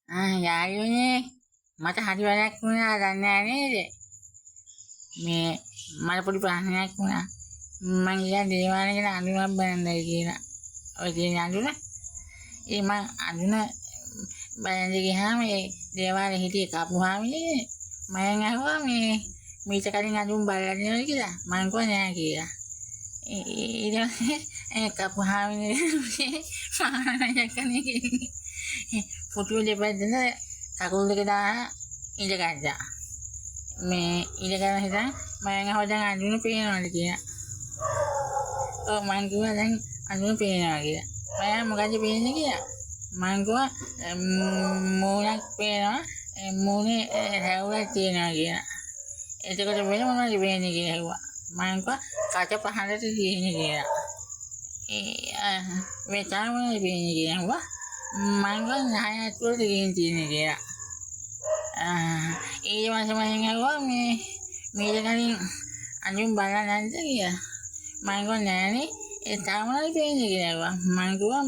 යාළුවනේ මට හරි වැඩක් වුණා දන්නේ නැහැ නේද? මේ මට පොඩි ප්‍රශ්නයක් වුණා. මං ගියා දේවාලයකට අඳුනක් බලන්නයි කියලා. ඔය තියෙන අඳුන. මං අඳුන බලන්න ගියාම ඒ දේවාලේ හිටියේ කපුහාමිනේ. මම අහුවා මීට කලින් අඳුන් බලලා නේද කියලා. මං කිව්වා නෑ කියලා. ඊට පස්සේ කපුහාමිනේ මානයකනේ පුටුව දෙපැත්තට කකුල් දෙක දාලා ඉඳ ගත්තා. මේ ඉඳ ගන්න හිටන් මම අහුවා දැන් අඳුන පේනවද කියලා. ඔව් මං කිව්වා දැන් අඳුන පේනවා කියලා. මම මොකද පේන්නේ කියලා. මං කිව්වා මූණක් පේනවා. මූණේ හැවුලක් තියෙනවා කියලා. එතකොට වෙන මොනවද වෙන්නේ කියලා ඇහුවා. මං කිව්වා කච පහළට තියෙන්නේ කියලා. මේ තාමනේ වෙන්නේ කියලා ඇහුවා. මං කිව්වා නහය ඇතුළට තියෙන්නේ කියලා. ඊට පස්සේ මං ඇහුවා මීට කලින් අඳුන් බලලා නැද්ද කියලා. මං කිව්වා නෑනේ ඒ තාමනේ වෙන්නේ කියලා ඇහුවා. මං කිව්වා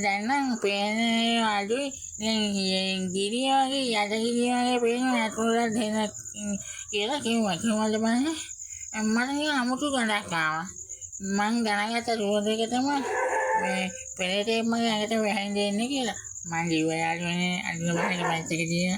දැන් නම් පේන්නේ අඩුයි. දැන් ගිරිය වගේ යට ගිරිය වගේ පේනවා අතුලට දෙන කියලා කිව්වා. කිව්වද මම මට නිකන් අමුතු ගඳක් ආවා. මං දැනගත්ත රෝදේක තමයි මේ පෙරේතේ මගේ ඇඟට වැහෙන්නේ ඉන්නේ කියලා. මං කිව්වා යාළුවනේ අඳුන බලන්න පැත්තක තියන